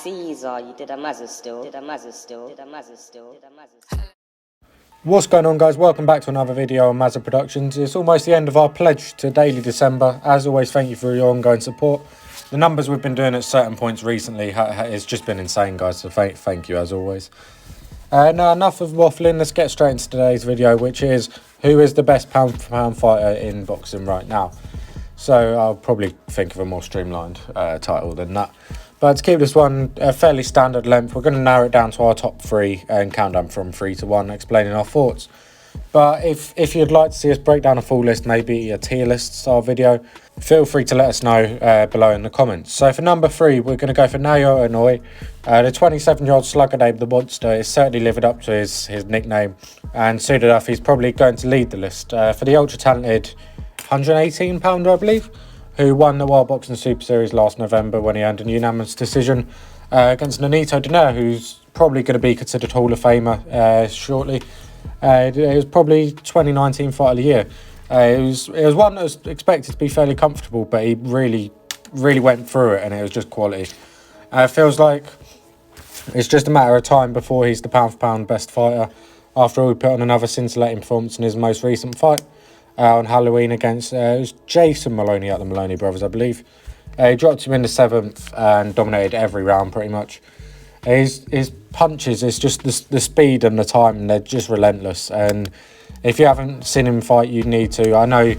Caesar, you did a Mazza still, did a Mazza still, did a Mazza still, did a Mazza still. What's going on, guys? Welcome back to another video on MazzaProductions. It's almost the end of our pledge to daily December. As always, thank you for your ongoing support. The numbers we've been doing at certain points recently, it's just been insane, guys, so thank you as always. Now, enough of waffling, let's get straight into today's video, which is who is the best pound-for-pound fighter in boxing right now. So I'll probably think of a more streamlined title than that. But to keep this one a fairly standard length, we're going to narrow it down to our top three and count down from 3 to 1, explaining our thoughts. But if you'd like to see us break down a full list, maybe a tier list style video, feel free to let us know below in the comments. So for number 3, we're going to go for Naoya Inoue. The 27-year-old slugger named the Monster is certainly living up to his nickname, and soon enough he's probably going to lead the list. For the ultra-talented 118-pounder, I believe, who won the World Boxing Super Series last November when he earned a unanimous decision against Naoya, who's probably going to be considered Hall of Famer shortly. It was probably 2019 Fight of the Year. It was one that was expected to be fairly comfortable, but he really went through it, and it was just quality. It feels like it's just a matter of time before he's the pound-for-pound best fighter. After all, he put on another scintillating performance in his most recent fight on Halloween against it was Jason Maloney at the Maloney Brothers, I believe. He dropped him in the 7th and dominated every round pretty much. His punches, it's just the speed and the time, and they're just relentless. And if you haven't seen him fight, you need to. I know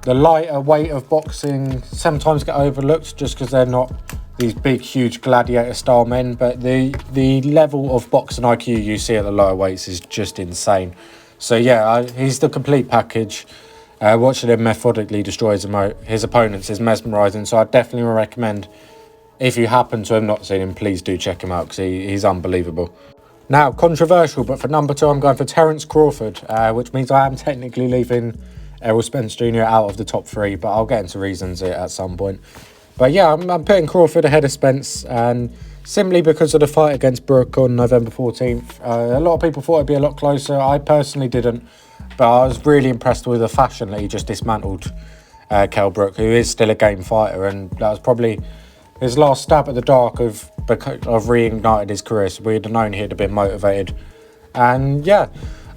the lighter weight of boxing sometimes get overlooked just because they're not these big, huge gladiator-style men, but the level of boxing IQ you see at the lower weights is just insane. So yeah, he's the complete package. Watching him methodically destroy his opponents is mesmerising, so I definitely recommend, if you happen to have not seen him, please do check him out, because he's unbelievable. Now, controversial, but for number 2, I'm going for Terrence Crawford, which means I am technically leaving Errol Spence Jr. out of the top 3, but I'll get into reasons at some point. But yeah, I'm putting Crawford ahead of Spence, and simply because of the fight against Brook on November 14th. A lot of people thought it'd be a lot closer. I personally didn't, but I was really impressed with the fashion that he just dismantled Kell Brook, who is still a game fighter, and that was probably his last stab at the dark of reignited his career. So we'd have known he'd have been motivated. And yeah,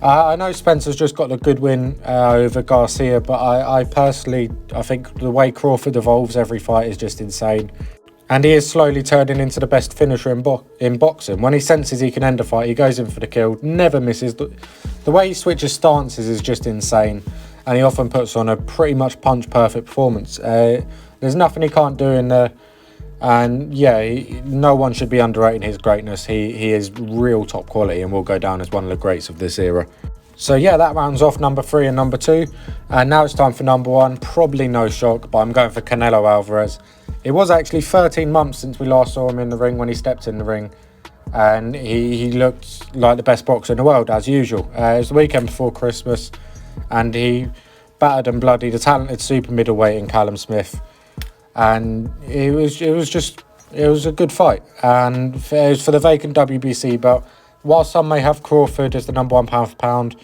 I know Spencer's just got a good win over Garcia, but I personally think the way Crawford evolves every fight is just insane. And he is slowly turning into the best finisher in boxing. When he senses he can end a fight, he goes in for the kill, never misses. The way he switches stances is just insane, and he often puts on a pretty much punch-perfect performance. There's nothing he can't do in there, and yeah, no one should be underrating his greatness. He is real top quality and will go down as one of the greats of this era. So yeah, that rounds off number 3 and number 2. And now it's time for number 1. Probably no shock, but I'm going for Canelo Alvarez. It was actually 13 months since we last saw him in the ring when he stepped in the ring. And he looked like the best boxer in the world, as usual. It was the weekend before Christmas, and he battered and bloodied a talented super middleweight in Callum Smith. And it was a good fight. And it was for the vacant WBC belt. While some may have Crawford as the number 1 pound for pound,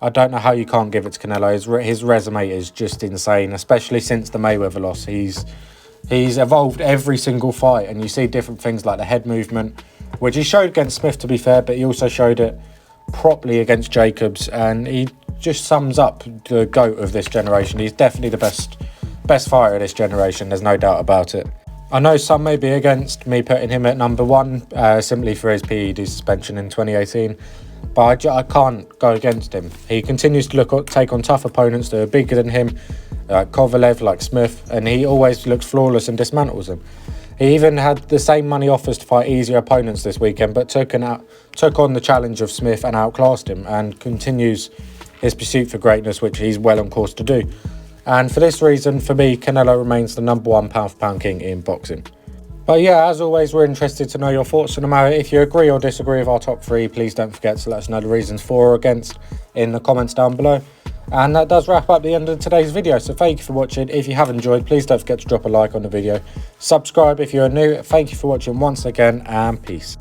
I don't know how you can't give it to Canelo. His resume is just insane, especially since the Mayweather loss. He's evolved every single fight, and you see different things like the head movement, which he showed against Smith, to be fair, but he also showed it properly against Jacobs, and he just sums up the GOAT of this generation. He's definitely the best fighter of this generation, there's no doubt about it. I know some may be against me putting him at number 1 simply for his PED suspension in 2018, but I can't go against him. He continues to take on tough opponents that are bigger than him, like Kovalev, like Smith, and he always looks flawless and dismantles them. He even had the same money offers to fight easier opponents this weekend, but took on the challenge of Smith and outclassed him, and continues his pursuit for greatness, which he's well on course to do. And for this reason, for me, Canelo remains the number 1 pound-for-pound king in boxing. But yeah, as always, we're interested to know your thoughts on the matter. If you agree or disagree with our top 3, please don't forget to let us know the reasons for or against in the comments down below. And that does wrap up the end of today's video, so thank you for watching. If you have enjoyed, please don't forget to drop a like on the video. Subscribe if you're new. Thank you for watching once again, and peace.